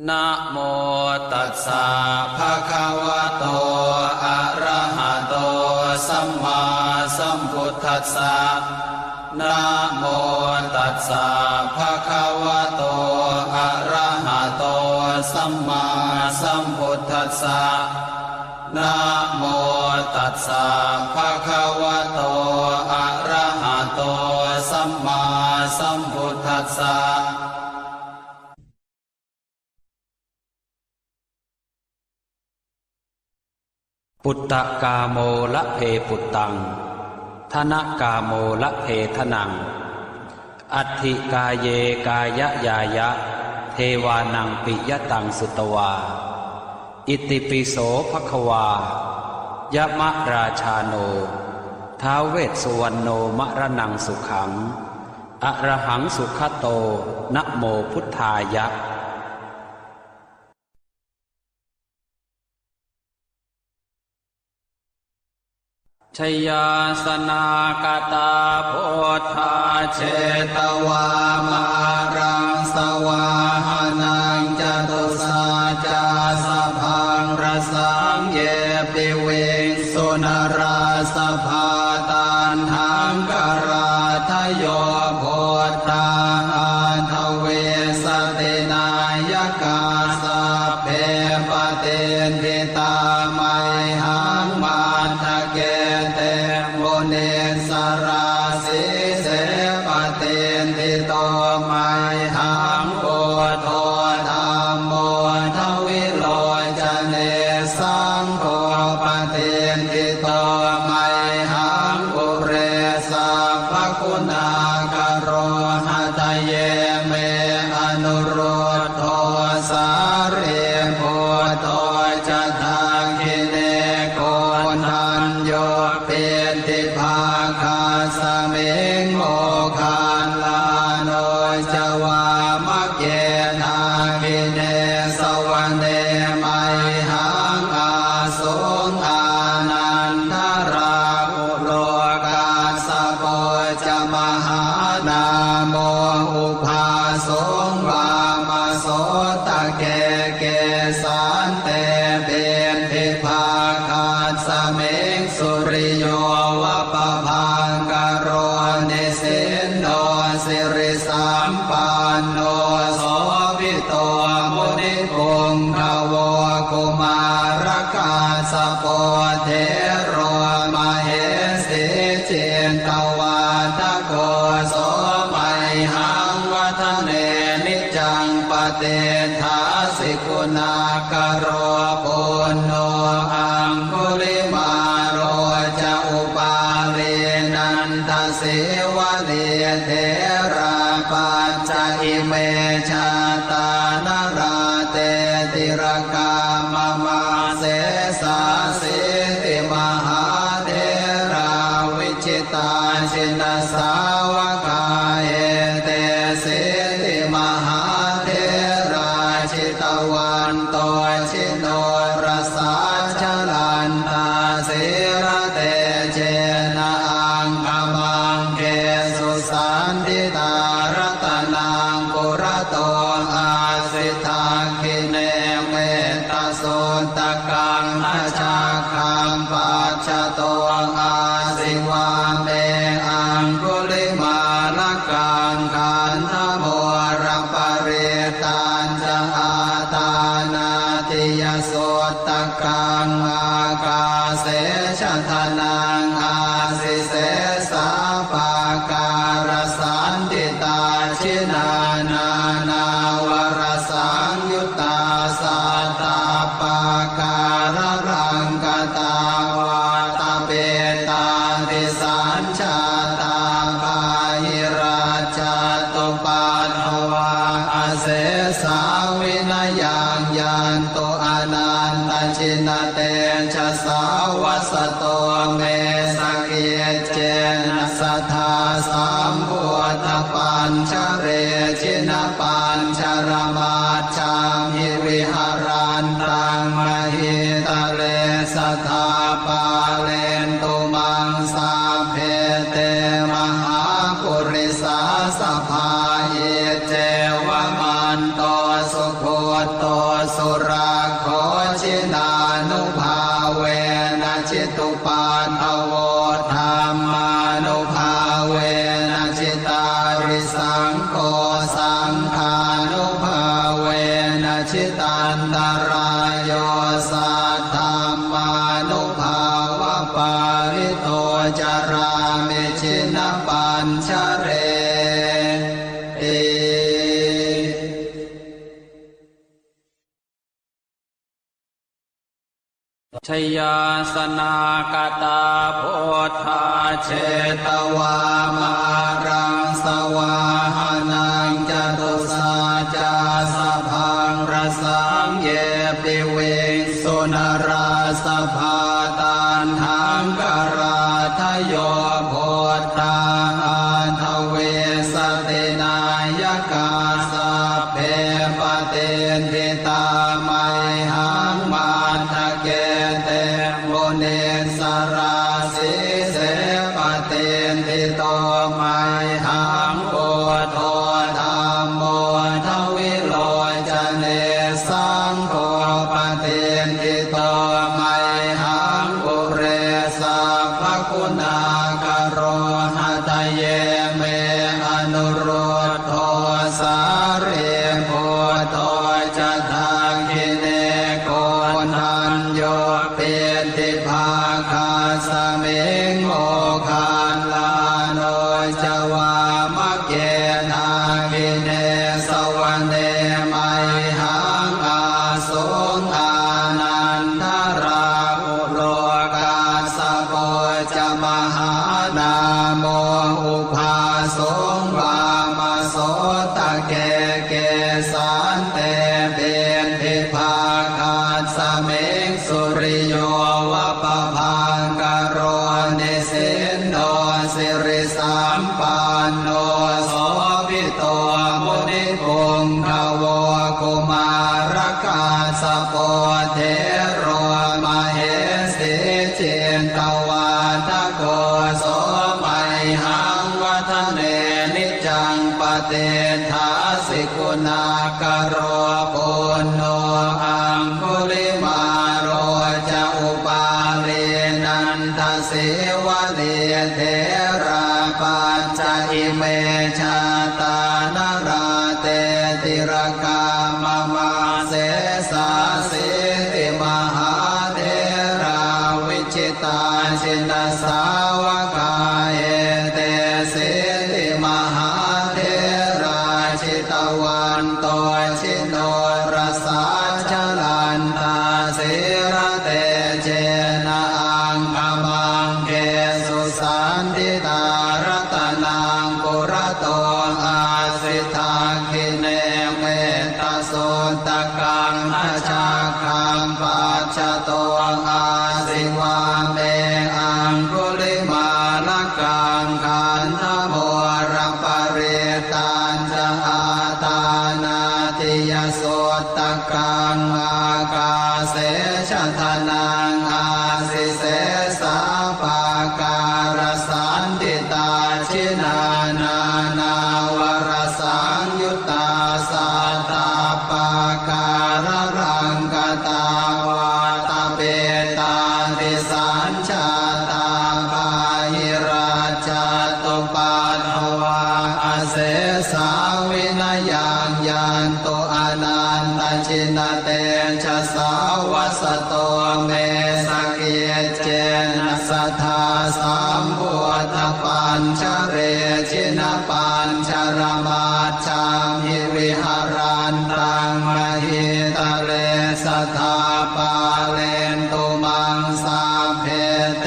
นะโมตัสสะภะคะวะโตอะระหะโตสัมมาสัมพุทธัสสะนะโมตัสสะภะคะวะโตอะระหะโตสัมมาสัมพุทธัสสะนะโมตัสสะภะคะวะโตอะระหะโตสัมมาสัมพุทธัสสะปุตตะกาโมละเพปุตตังธนกาโมละเพทนังอัตถิกาเยกายยายะเทวานังปิยตังสุตวาอิติปิโสภควายะมะราชาโนท้าวเวสสุวรรณโนมะระนังสุขังอะระหังสุขโตนะโมพุทธายะชยาสนากตาโพธาเชตวามารังสวาหานังจตุสาจาสพังรสังเยปิเวงสุนราสภาตันหังกราทโยโพธาทเวสตินายกาสัพเพปเตนทิตาไมหังมาทะเกเตโมเนสราสิเสปเตนทิโตไมหังโอโทธัมโมทวิโลจเนสังโฆปเตนทิโตไมหังอุเรสัพพคุณากโรหะทะเยเมอนุโรธโทสาเรโพโตจะทาคิเนโกนัญโยเป็นทิภาคาสเมงโมคาลาโนจวามะเกนาคิเนสวรรเนไมหังอาสงอานันทราอุโลกาสโปจะมหานาโมอุภาสงวามโสตะเกเกสันเตเป็นทิภาคาสเมงสุริโยวะปะพังกโรนิสินโนสิริสัมปันโนโสภิโตมุนิพงภวกุมารกาสโปเทโรมเหสีเจนตวาทโกโสไมหังวัฒเนนิจังปเตทาสิกุณากโรปุณโนอังคุลิมาโรจะอุปาเรนันทเสวะเนเทราปัจจอิเมชาตานาราเตติรกามมาเสสาสิติมหาเทราวิจิตาชินสาวกาเอเตสิติมหาเทราชิตวันโตชิโนรสาชลันตาสิระเตเจนะอังคมังเกสุสันติตารตนังปุระโตอาสิทาคิเนเมตโสตกังอาชาคังปัจจโตอาสิวาเมอังคุลิมาลกังขันธโมรังปริตันจะอาตานาติยโสตกังอากาเสชะทนังอาสิเสสาปาการสันติตาชินานานาวรสังยุตตาสัตตาปาการรังกตาวาตาเปตาติสัญชาตาภาหิราชตุปัฏฐวาอาเสสาวินายังยันโตอนันตชินเตชะสาวัสโตเมสเกเจนะสัทธาสัมพุทธปัญชเรชินปัญชรมาจามิวิหารันตังมหิตะเลสัทธาปาเลนตุมังสาเพเตมหาปุริสาสภาเยเจวมันโตสุโคโต สุราโคชินานุภาเวนะจิตุปาทโวธรรมานุภาเวนะจิตาริสังโฆสังฆานุภาเวนะจิตันตรายโยสัทธามานุภาวะปาริโตจารามิชินะปัญชเรชยาสนากตาโพธาเชตวามารังสวาหานังจตุสาจาสพังรสังเยปิเวสุนราสภาตันหังกราทโยโพธาทเวสตินายกาสัพเพปเตนทิตาไมหังมาทะเกเตโมเนสราสิเสปเตนทิโตไมหังโอโทธัมโมทวิโลจเนสังโฆปเตนทิโตไมหังปุเรสัพพคุณากโรหะทะเยเมอนุโรธโทสาเรโพโตจะทาคิเนโกนัญโยเปติภาคาสเมงโมคาลาโนจวามะเกนาคิเนสวเนไมหังอาสงอานันทราอุโลกาสโพจะมหานาโมอุภาสงวามโสตะเกเกสันเตเบนทิภาคาสเมงสุริโยวะปะพังกโรนิสินโนสิริสัมปันโนโสภิโตมุนิพงขโวกุมารกาสโปเทโรมเหสิเจนตวาทโกโสไมหังวัฒเนนิจังปเตทาสิกุณากโรปุณโนอังคุลิมาโรจะอุปาเรนันทเสวะเดเทราปัจจอิเมชาตานราเตติรกามมาเสสาสิติมหาเทราวิจิตาชินสาวกาเอเตสิติมหาเทราชิตวันโตชิโนรสาชลันตาสิระเตเจนะอังคมังเกสุสันติตารตนังปุระโตอาสิทาคิเนเมตโสตกังอาชาคังปัจจโตอาสิวาเมอังคุลิมาลกังขันธโมระปะเรตันจะอาตานาติยโสตกังอากาเสชะทนังอาสิเสสาปาการสันติตาชินานานาวรสังยุตตาสัตตาปาการรังกตาวาตาเปตาติสัญชาตาภาหิราชตุปัฏฐวาอาเสสาวินายังยันโตอนันตชินเตชะสาวัสโตเมสเกเจนะสัทธาสัมพุทธปัญชเรชินะปัญชรมาจังหิวิหารันตังมหิตะเลสัทธาปาเลนตุมังสาเพเต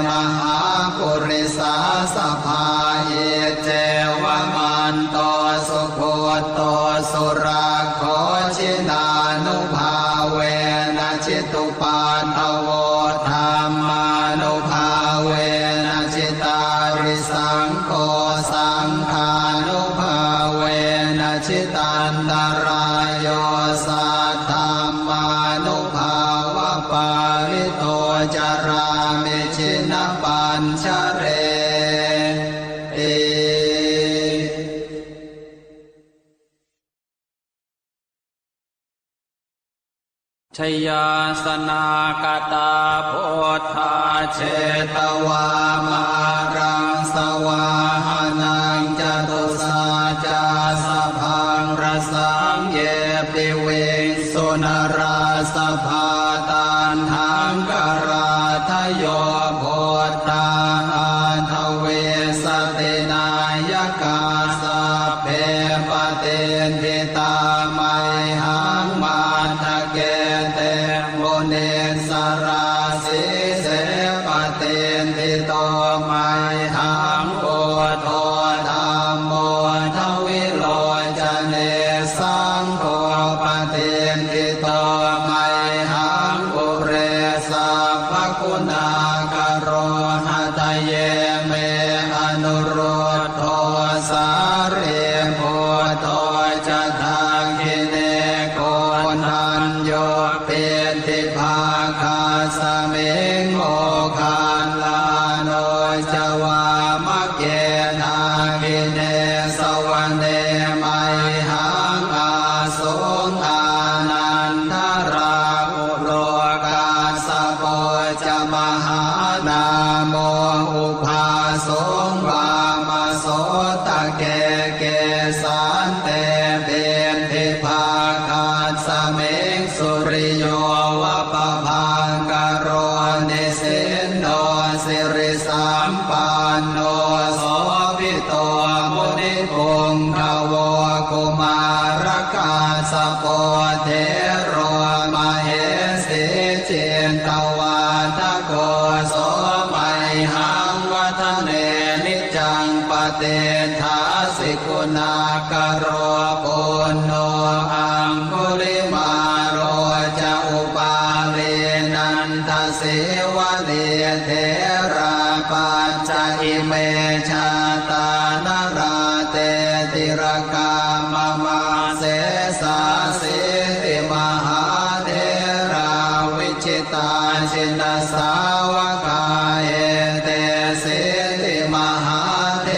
มหาปุริสาสภาเยเจวมันโตสุโคโตสุราโคชินานุภาเวนะจิตุปาทโวธรรมานุภาเวนะจิตาริสังโฆสังฆานุภาเวนะจิตันตรายโยสัทธามานุภาวะปาริโตจารามิชินะปัญชเร ชยาสนากตาโพธาเชตวามารังสวาหานังจตุสาจาสพังรสังเยปิเวสุนราสภาตันหังกราทโยโพธาทเวสตินายกาสัพเพปเตนทิตาไมหังมาทะเกเตโมเนสราสิเสปเตนทิโตไมหังโพโธธัมโมทวิโลจเนสังโฆปเตนทิโตไมหังปุเรสัพพคุณากโรหะทะเยเมอนุโรธโธสาเรโพโธจะทังคิเนโกนัญโยเปติภาคาสเมงโอคานลาโนจวามะเกนาคิเนสวรรเนไมหังอาสงอานันทราอุโลกาสโปจะมหานาโมอุภาสงวามโสตะเกเกสันเตเป็นทิภาคาสเมงสุริโยวะปะพังกโรนิสินโนสิริสัมปันโนโสภิโตมุนิปุงภวกุมารกาสโปเทโรมเหสีเจนตวาทโกโสมัยหังวัฒเนนิจังปเตทาสิกุณากโรปุณโนอังคุลิมาโรจะอุปาเลนันทเสวะเดเทราปัจจอิเมชาตานราเตติรกามมาเสสาสิติมหาเทราวิชิตาชินสาวกาเอเตสิติมหาเท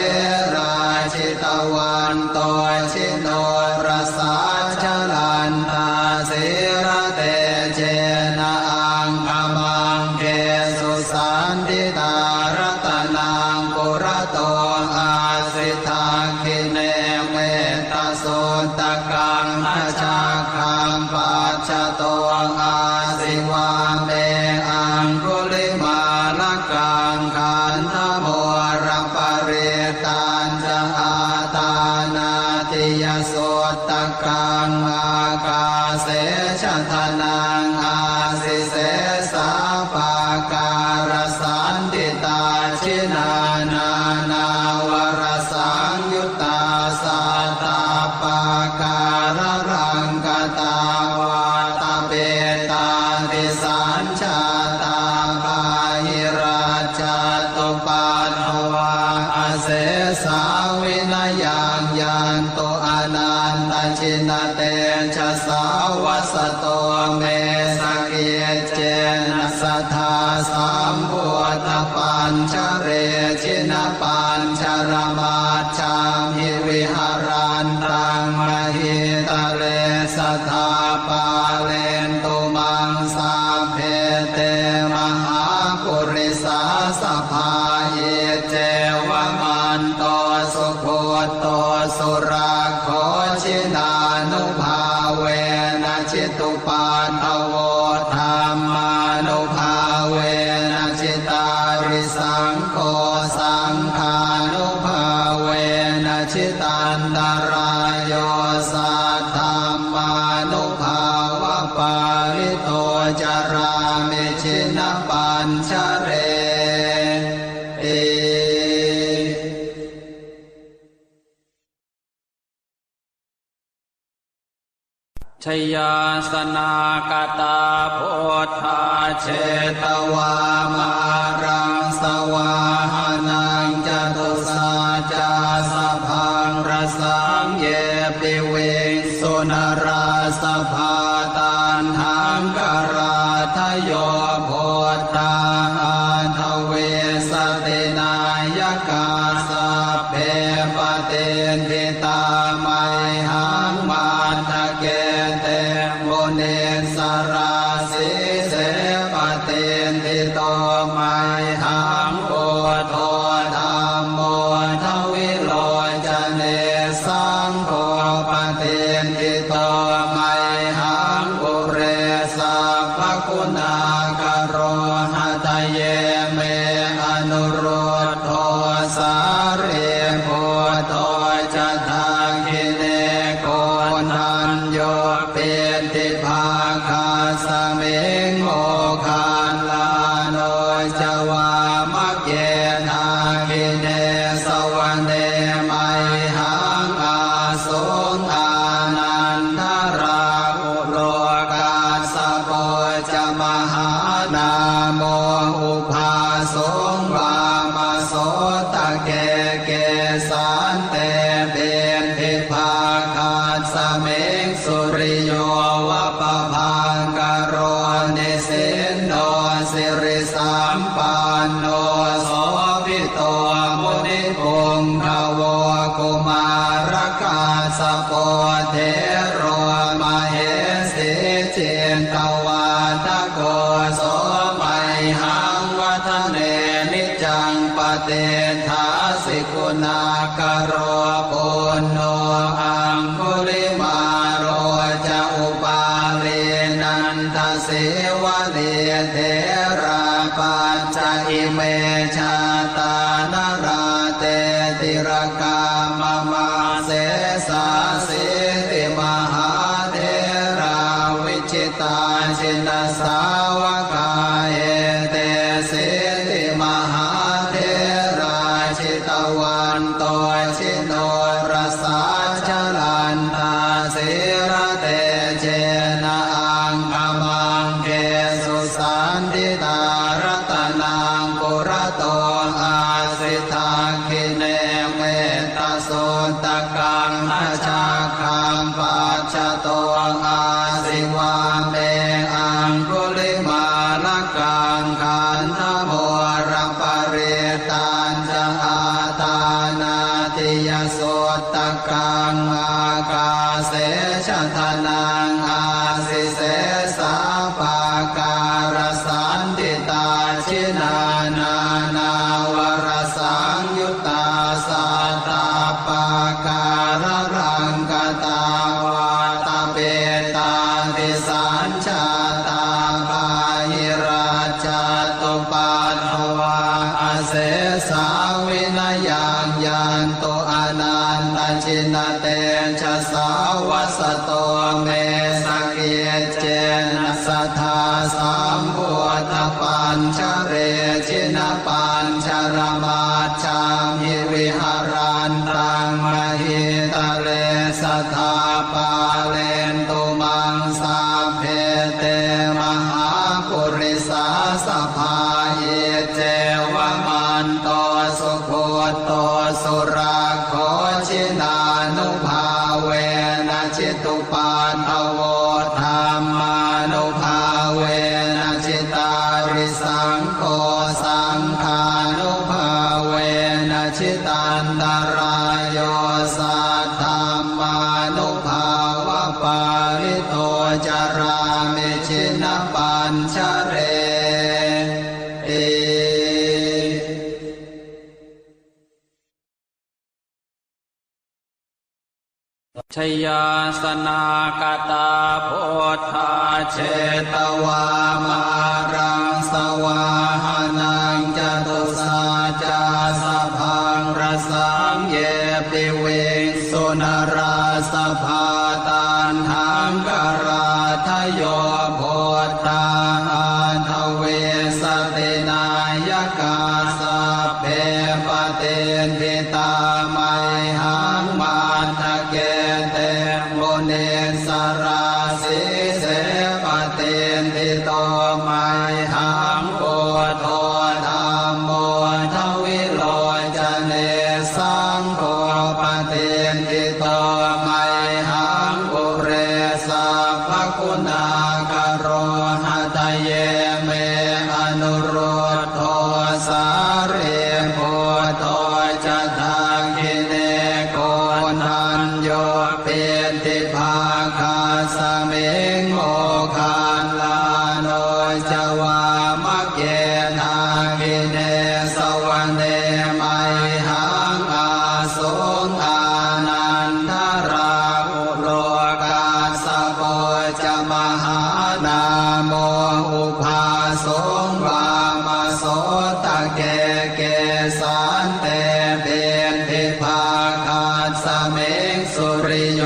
ราชิตวันโตชิโนรสาชลันตาสิระเตเจนะอังคมังเกสุสันติตารตนังปุระโตอาสิทาคิเนเมตโสตกังทัชาคังปัจจโตอาสิวาเมอังคุลิมาลกังขันธโมระปะเรตันจะอาตานาติยโสตกังอากาเสชะทนังอาสิเสสาปาการสันติตาชินานานาวรสังยุตตาสัตตาปาการรังกตาวาตาเปตาติสัญชาตาปาหิราชตุปัฏฐวาเสสาวินายังยันโตอนันตชินเตชะสาวสโตเมสเกเจนะสัทธาสัมพุทธปัญชเรชินปัญชรมาชามหิวิหารันตังมหิตะเลสัทธาปาเลนตุมังสาเพเตมหาปุริสาสภาเยเจวมันโตสุโคโตสุราโคชินานุภาเวนะชิตุปันทโวธรรมานุภาเวนะชิตาริสังโฆสังฆานุภาเวนะชิตันตรายโยสัทธัมมานุภาวะปาริโตจารามิชินปัญชเรเอชยาสนากตาโพธาเชตวามารังสวาหานังจตุสาจาสพังรสังเยปิเวสุนราสภาตันหังกราทโยโพธาทเวสตินายกาสัพเพปเตนทิตาไมหังมาทะเกเตโมเนส ราสีเสปเตนติโตไมหังโอโทธัมโมทวิโลจเนสังโฆปเตนติโตไมหังปุเรสัพพคุณากโรหะตเยเมอนุโรธโทสาเรโพโตจะทาคิเนโกนันโยเป็นติภาคาสเมงโมคานลาโนจวามะเกนาคิเนสวรรเนไมหังอาสงอานันทราอุโลกาสโพจะมหานาโมอุภาสงวามโสตะเกเกสันเตเป็นทิภาคาสเมงสุริโยวะปะพังกโรนิสินโนสิริสัมปันโนโสภิโตมุนิพงภวกุมารกาสโปเทโรมเหสีเจนตวาตโกโสไมหังวัฒเนนิจังปเตทาสิกุณากโรปุณโนอังคุลิมาโรจะอุปาเลนันทเสวะเลเทราปัจจอิเมชาตานราเตติรกามมาเสสาสิติมหาเทราวิจิตาชินสาวกาเอเตสิติมหาเทราชิตวันโตชิโนรสาชลันตาสิระเตเจนะอังคมังเกสุสันติตารตนังปุระโตอาสิทาคิเนเมตตาโสตกังอาชาคังปัจจโตอาสิวาเมอังคุลิมาลกังขันธโมรังปริตันจะอาตานาติยโสตกังอากาเสชะทนังอาสิเสสาปาการสันติตาชินานานาวรสังยุตตาสัตตาปาการรังกตาวาตาเปตาติสัญชาตาภาหิราชตุปัฏฐวาอาเสสาวินยังยันโตอนันตชินเตชะสาวัสโตเมสเกเจนะสัทธาสัมพุทธปัญชเรชินปัญชรมาจังหิวิหารันตังมหิตะเลสัทธาปาเลนตุมังสาเพเตมหาปุริสาสภาเยเจวมันโตสุโคโตสุราโคชินานุภาเวนะจิตุปันทโวธรรมานุภาเวนะจิตาริสังโฆสังฆานุภาเวนะจิตันตรายโยสัทธัมมานุภาวะปาริโตจารามิชินปัญชเรติ ชยาสนากตาโพธาเชตวามารังสวาหานังจตุสาจาสพังรสังเยปิเวสุนราสภาตันหังกราทโยโพธาทเวสตินายกาสัพเพปเตนทิตาไมหังมันทะเกเตโมเนสราสิเสปเตนทิโตไมหังโอโทธัมโมทวิโลจเนสังโฆปเตนทิโตไมหังปุเรสัพพคุณากโรหะตเยเมอนุโรธโทสาเรโพโตจะทาคิเนโกนันโยเป็นติภาคาสเมงโมคานล อุภาสงวามโสตะเกเกสันเตเบนทิภาคาสเมงสุริโย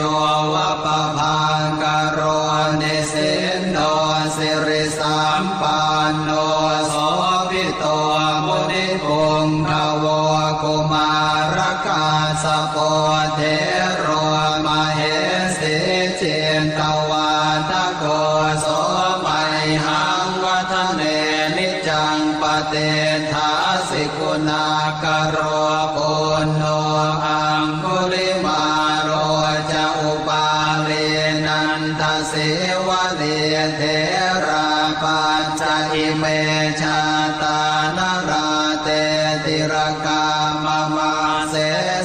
วะปะพังกโรนิสินโนสิริสัมปันโนโสภิโตมุนิปุงภวกุมารกาสโปเทโรมเหสีเจนตวาตโกโสมัยหังวัฒเนนิจังปเตทาสิกุณากโรปุณโนอังคุลิมาโรจะอุปาเลนันทเสวะเลเทราปัญจอิเมชาตานราเตติรกามมาเส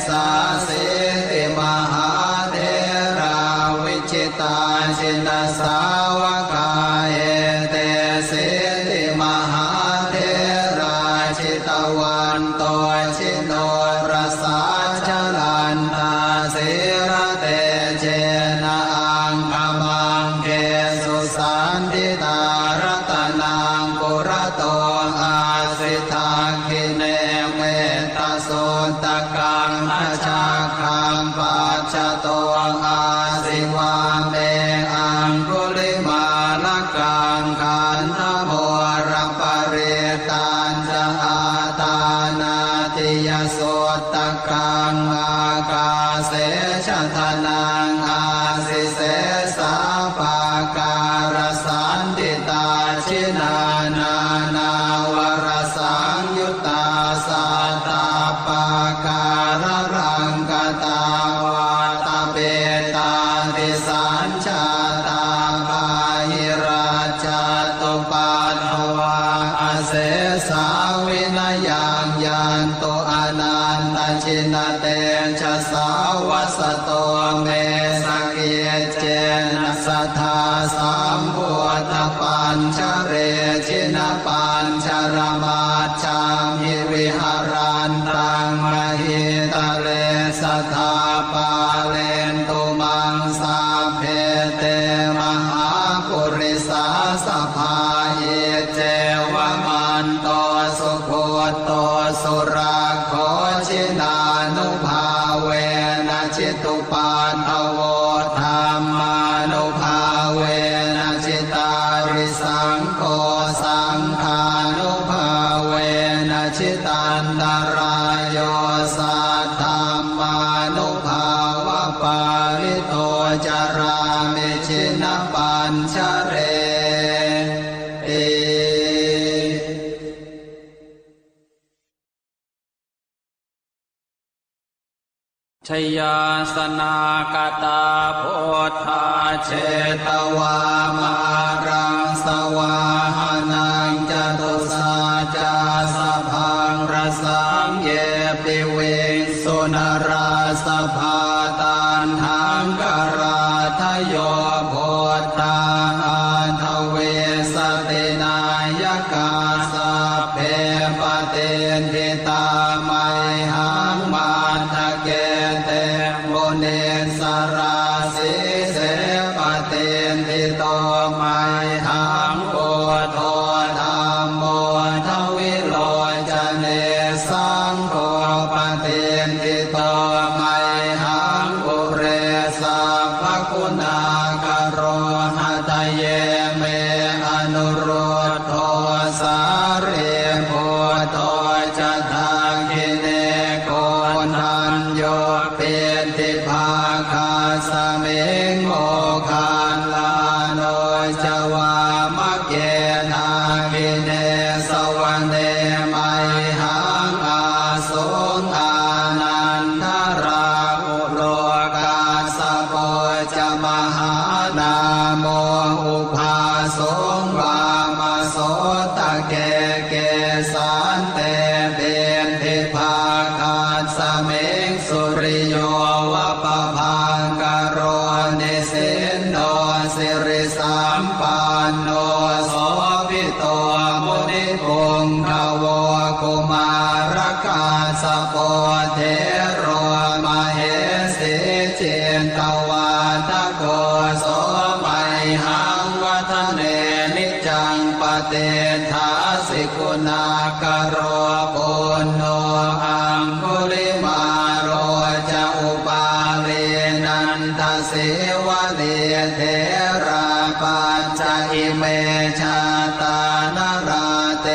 สาสิติมหาเทราวิจิตาชินสาวกาเอเตสิติมหาเทราชิตวันโตชิโนรสาชลันตาสิระเตเจนะอังคมังเกสุสันติตารตนังปุระโตอาสิทาคิเนเมตโสตกังอชาคังปัจจโตอาสิวาเมอังคุลิมาลกังขันธโมระปะเรตันจะอาตานาติยโสตกังอากาเสชะทนังอาสิเสสาปาการสันติตาชินานานาวรสังยุตตาสัตตาปาการรังกตาวาตเปตาติสัญชาตาภาหิราชตุปัฏฐวาอาเสสาวินยังยันโตอนันตชินเตชะสาวัสโตเมสเกเจนะสัทธาสัมพุทธปัญชเรชินปัญชรมาจามิวิหารันตังมหิตะเลสัทธาปาเลนตุมังสาเพเตมหาปุริสาสภาเยเจวมันโตสุโคโตสุราโคชินานุภาเวนะจิตุปันทโวธรรมานุภาเวนะจิตาริสังโฆสังฆานุภาเวนะจิตันตรายโยสัทธามานุภาวะปาริโตจารามิชินปัญชเรเอชยาสนากตาโพธาเชตวามารังสวาหานังจตุสาจาสพังรสังเยปิเวสุนราสภาตันหังกราทโยโพธาอันทเวสตินายกาสัพเพปเตนทิตาไมหังมาทะเกเตโมเนสราสิเสปเตนทิโตไมหังโพโทธรรมโมทวิโลจเนสังโฆปเตนทิโตไมหังปุเรสัพพคุณากโรหะทะเยเมอนุโรธโทสาเรโพโตจะทาคิเนโกนันโยเปติภาคาสเมงโมคานลาโนจวามะเกนาคิเนสวรรเนมัยหังอาสงอานันทราอุโลกาสโปจะมหานาโมอุภาสงวามโสตะเกเกสันเตเบนทิภาคาสเมงสุริโยวะปะพังกโรนิสินโนสิริสัมปันโนโสภิโตมุนิปุงภวกุมารกาสโปเทโรมเหสีเจนตวาตโกโสมัยหังวัฒเนนิจั งปเตทาสิกุณากโรปุณโญอังคุลิมาโรจะอุปาเลนันทเสวะเลเทราปัจจอิเมชาตานราเต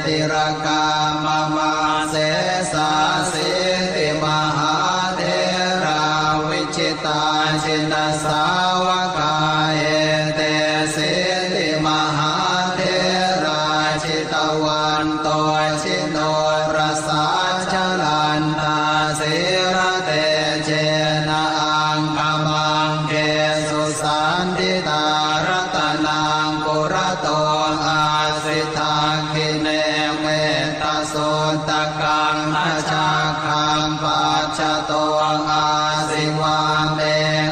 ติรกามมาเสสาสิติมหาเทราวิชิตาชินสาวกาเอเตสิติมหาเทราชิตวันโตชิโนรสาชลันตาสิระเตเจนะอังคมังเกสุสันติตารัตนังปุระโตอาสิทาคิเนเมตโสตกังทัชาคังปัจจโตอาสิวาเม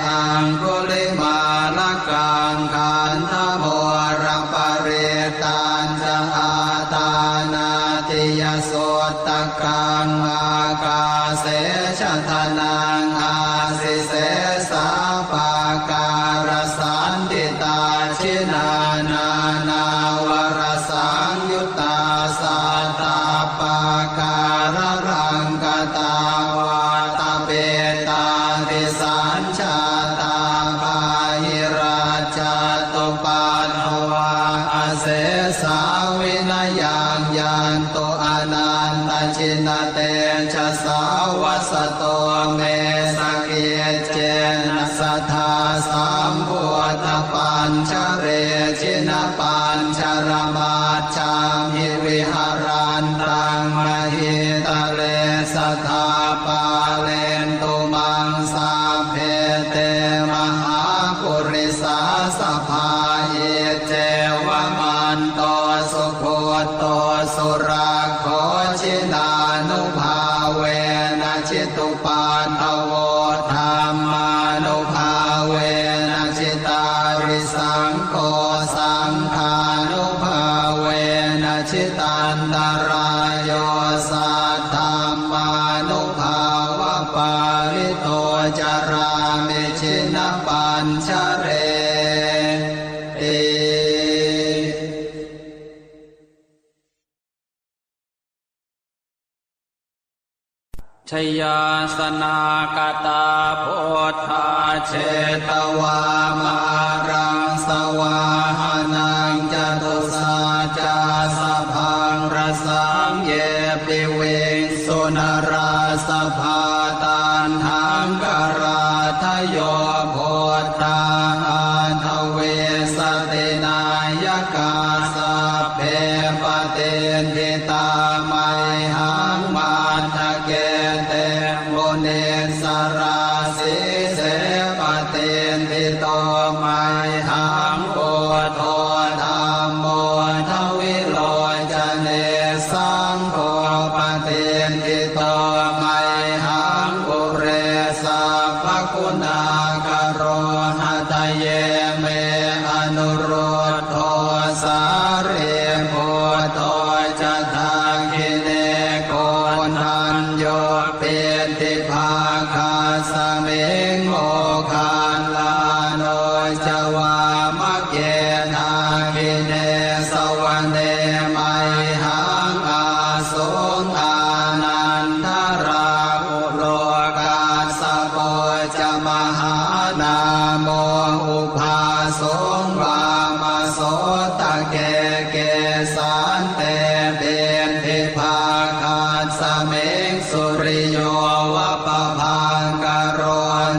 อังคุลิมาลกังขันธโมระปะเรตันจะอาตานาติยโสตกังอากาเสชะทนังอาสิเสสาปาการสันติตาชินานานาวรสังยุตตาสัตตาปาการรังกตาวาตาเปตาติสัญชาตาปาหิราชตุปันภวาอเสสาวินยังยันโตอนันตชินเตชะสาวสโตเมสเกเจนะสัทธาสัมพุทธปัญชเรชินปัญชรมาจามิวิหารันตังมหิตะเลสัทธาปาเลนตุมังสาเพเตมหาปุริสาสภาเยเจวมันโตสุโคโตสุราโคชินานุภาเวนะชิตุปันทโวธรรมานุภาเวนะชิตาริสังโฆสังฆานุภาเวนะชิตันตรายโยสัทธามานุภาวะปาริโตจารามิชินปัญชเรเอชยาสนากตาโพธาเชตวามารังสวาหานังจตุสาจาสพังรสังเยปิเวสุนราสภาตันหังกราทโยโพธาอันทเวสตินายกาสัพเพปเตนทิตาไมหังมันทะเกเตโมเนสราสิเสปเตนทิโตไมหังโอโทธัมโมทวิโลจเนสังโฆปเตนทิโตไมหังปุเรสัพพคุณากโรหะทะเยเมอนุโรธโทสาเรโพโตจะทังคิเนโกนันโยเปติภาคาสเมงโมคานลาโนจวามะเกนาคิเนสวรรเนมัยหังอาสงอานันทราอุโลกาสโปจะมหานาโมอุภาสงวามโสตะเกเกสันเตเบนทิภาคาสเมงสุริโยวะปะพังกโร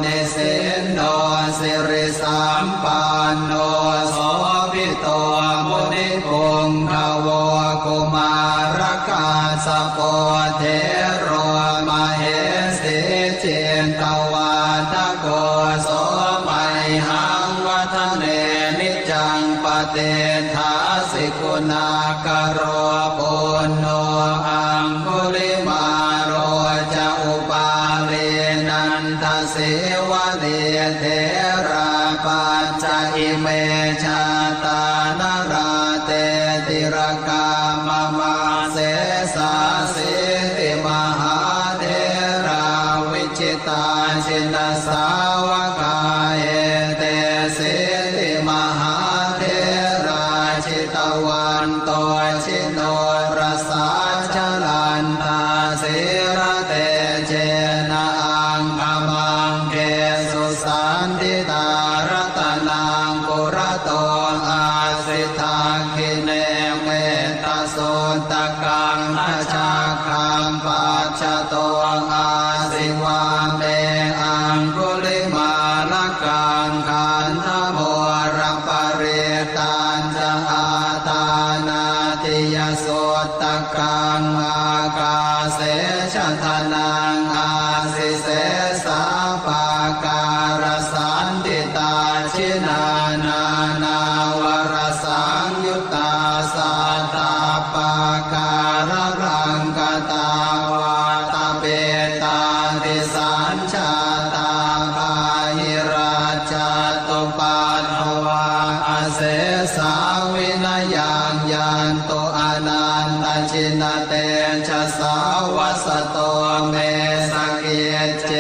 นิสินโนสิริสัมปันโนโสภิโตมุนิพงภวกุมารกาสโปเทโรมเหสิเจนตวาทโกโสมัยหังวัฒเนนิจังปเตทาสิกุณากโรปุณโญอังคุลิมาโรจะอุปาเลนันทเสวะเลเทราปัจจอิเมชาตานราเตติรกามมาเสสาสิติมหาเทราวิชิตาชินสาวกาเอเตสิติมหาเทราชิตวา วันโตชิโนรสาชลันตาสิระเตเจนะอังคมังเกสุสันติตารตนังปุระโตอาสิทาคิเนเมตโสตกังอาชาคังปัจจโตอาสิวาเมอังคุลิมาลกังขันธโมรังปริตันจะอาตานาติยโสตกังอากาเสชะทนังอาสิเสสาปาการสันติตาชินานานาวรสังยุตตาสัตตาปาการรังกตาวาตาเปตาติสัญชาตาภาหิราชตุปัฏฐวาอาเสสาวินยังยันโตอนันตชินเตชะสาวสโตเมสเกเจ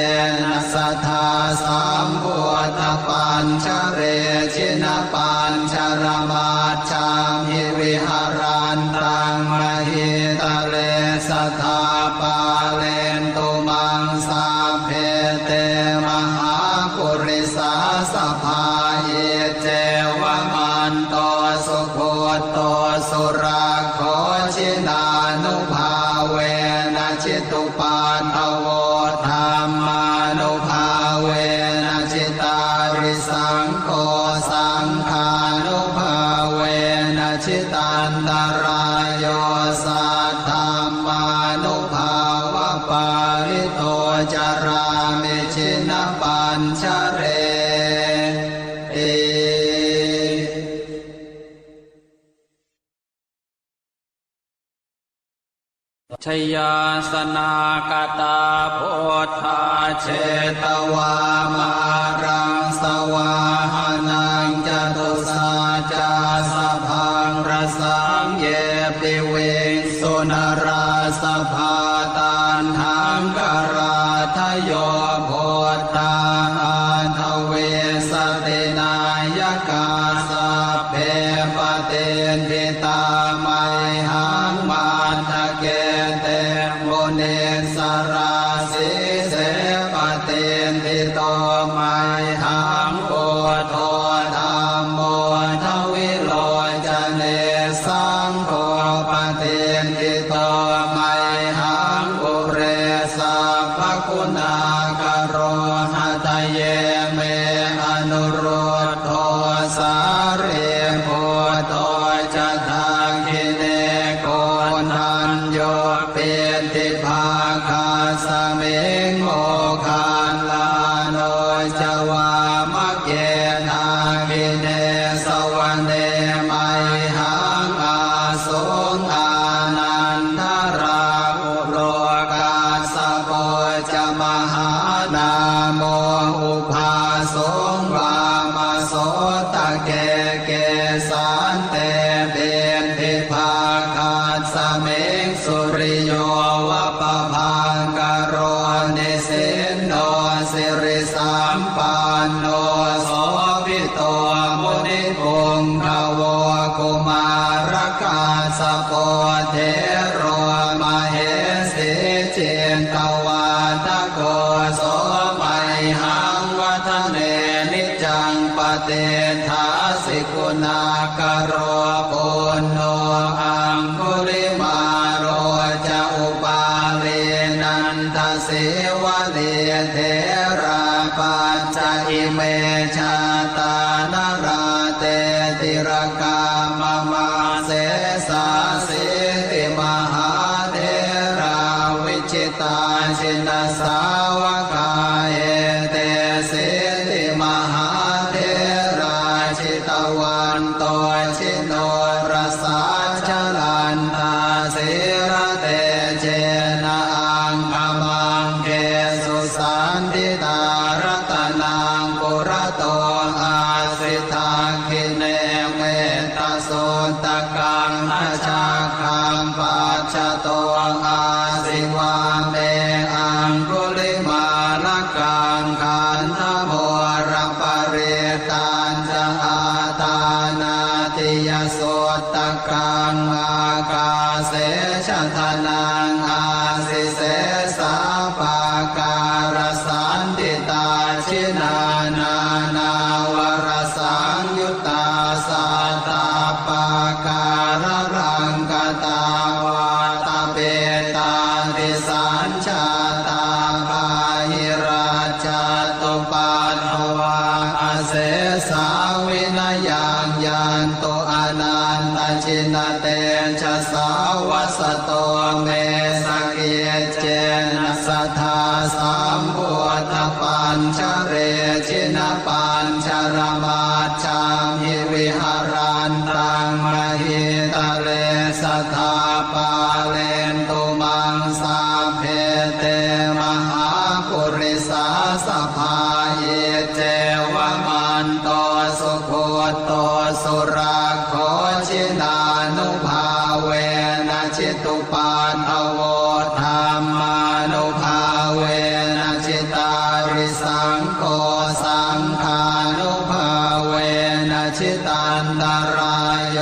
นะสัทธาสัมพุทธปัญชเรชินปัญชรมาจามหิวิหารันตังมหิตะเลสัทธาปาเลนตุมังสาเพเตมหาปุริสาสภาเยเจวมันโตสุโคโตสุราโคชินานุภาเวนะชิตุปันทโวธรรมานุภาเวนะชิตาริสังโฆสังฆานุภาเวนะชิตันตรายโยสัทธัมมานุภาวะปาริโตจารามิชินปัญชเรชยาสนากตาโพธาเชตวามารังสวาหานังจตุสาจาสพังรสังเยปิเวสุนราสภาตันหังกราทโยโพธาทเวสตินายกาสัพเพปเตนทิตาไมหังมาทะเกเตโมเนสราสิเสปเตนทิโตไมหังโอโทธัมโมทวิโลจเนสังโฆปเตนทิโตไมหังอุเรสัพพคุณากโรหะทะเยเมอนุรุตโทสาเรโพโตจะทาคิเนโกนัญโยเปติภาคาสเมงโมคานลาโนจวามะเกนาคิเนสวรรเนมัยหังอาสงอานันทราอุโลกาสโพจมหานาโมอุภาสงวามโสตะเกเกสันเตเบนทิภาคาสเมงสุริโยวะปะพังกโรนิสินโนสิริสัมปันโนโสภิโตมุนิปุงภวกุมารกาสโปเทโรมเหสิเจนตวาตโกโสมัยหังวัฒเนนิจังปเตทาสิกุณากโรปุณโนอังคุลิมาโรจะอุปาเลนันทเสวะเลเทราปัจจอิเมชาตานาราเตติรกามมาเสสาสิติมหาเทราวิจิตาชินสาวกาเอเตสิติมหาเทราชิตวันโตชิโนรสาชลันตาสิระเตเจนะอังคมังเกสุสันติตารตนังปุระโตอาสิทาคิเนเมตโสตกังอาชาคังปัจจโตอาสิวาเมอังคุลิมาลกังขันธโมรังปริตันจะอาตานาติยโสตกั งอากาเสชะทนังอาสิเสสาปาการสันติตาชินานานาวรสังยุตตาสัตตาปาการรังกตาวาตาเปตาติสัญชาตาบาหิราชตุปัฏฐวาอาเสสาวินายังยันโตอนันตชินเตชะสาวัสโตเมสเกเจนะสัทธาสัมพุทธปัญชเรชินปัญชรมาชังหิวิหารันตังมหิตะเลสัทธาปาเลนตุมังสาเพเตมหาปุริสาสภาเยเจวมันโตสุโคโตสุราโคชินานุภาเวนะชิตุปันทโวธรรมานุภาเวนะชิตาริสังโฆสังฆานุภาเวนะชิตันตรายโย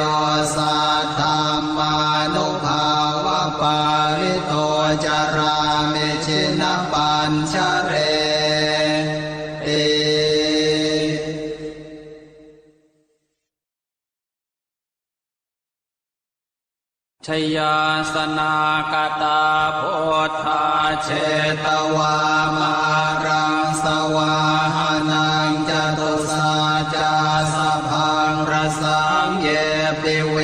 สัทธามานุภาวะปาริโตจารามิชินปัญชเรชยาสนากตาโพธาเชตวามารังสวาหานังจตุสาจาสพังรสังเยปิเว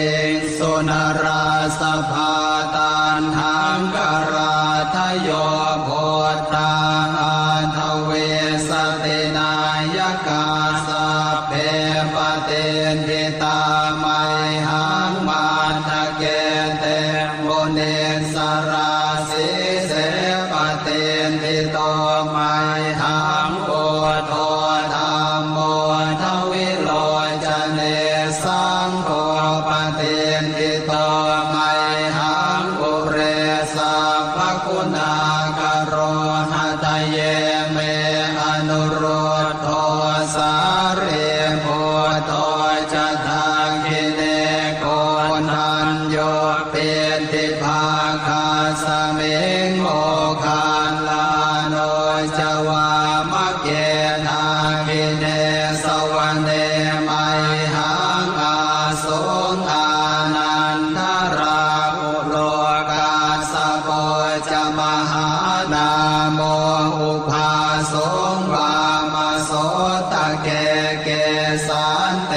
สุนราสภาตันหังกราทโยโพธาอันทเวสตินายกาสัพเพปเตนทิตาไมหังมาทะเกเตโมเนสราสิเสปเตนทิโตไมหังโพโทธรรมโมทวิโลจเนสังโฆปเตนทิโตไมหังปุเรสัพพคุณากโรหะทะเยเมอนุโรธโทสาเรโพโตจะทังกิเนโกนันโยเปติภาคาสเมงโมคันลาโนจวามะเกนากิเนสวรรเนไมหังอาสงอานันทราอุโลกาสโปจะมหานาโมอุภาสงวามโสตะเกเกสันเต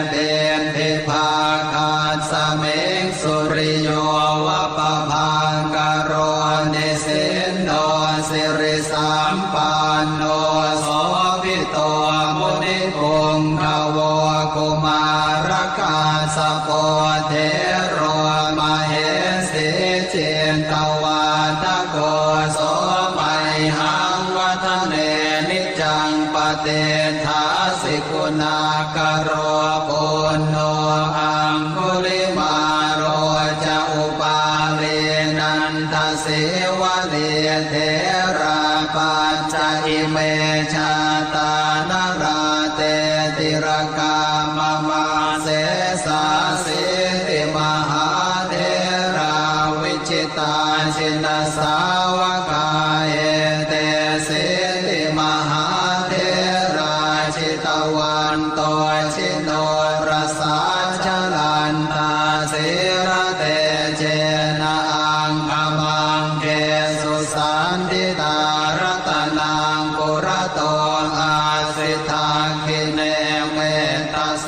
เบนทิภาคาสเมงสุริโยวะปะพังกโรนิสินโนสิริสัมปันโนโสภิโตมุนิพงขโวกุมารกาสโปเทโรมเหสิเจนตวาทโกโสมัยหังวัฒเนนิจังปเตทาสิกุณากโรปุณโนอังคุลิมาโรจะอุปาเลนันทเสวะเลเทราปัจจอิเมชาตานราเตติรกามมาเสสาสิติมหาเทราวิจิตาชินสาวกาเอเตสิติมหาเทราชิตวันโตชิโนรสาชลันตาสิระเตเจนะอังคมังเกสุสันติตารัตนังปุระโตอาสิทาคิเนเมตโส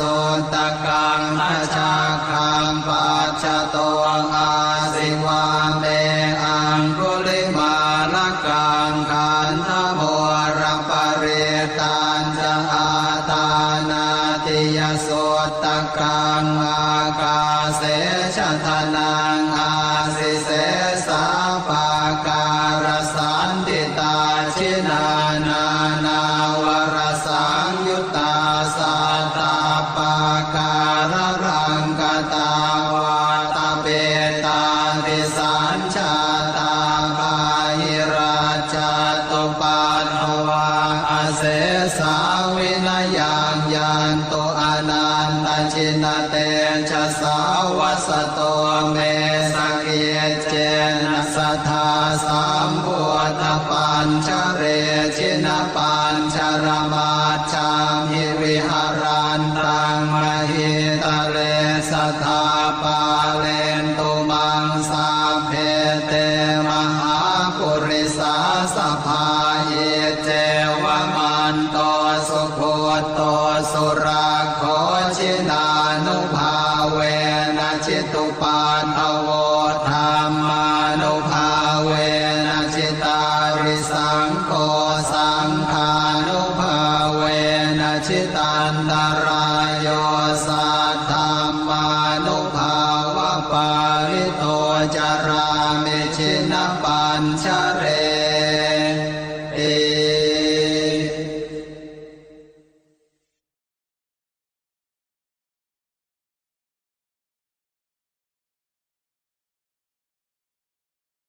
ตกังทัชาคังปัจจโตอาสิวาเมอังคุลิมาลกังขันธโมระปะเรตันจะอาตานาติยโสตกังอากาเสชะทนังอาสิเสสาปาการสันติตาชินานานาวรสังยุตตาสัตตาปาการรังกตาวาตาเปตาติสัญชาตาบาหิราชตุปัฏฐวาอาเสสาวินายังยันโตอนันตชินเตชะสาวัสโต เมสเกเจนะสัทธาสัมพุทธปัญชเรชินะปัญชรมาจามิวิหารันตังมหิตะเลสัทธาปาเลนตุมังสาเพเตมหาปุริสาสภาเยเจวมันโตสุโคโตสุราโคชินานุภาเวนะจิตุปาทโวธรรมานุภาเวนะจิตาริสังโฆสังฆานุภาเวนะจิตันตรายโยสัทธามานุภาวะปาริโตจารามิชินะปัญชเร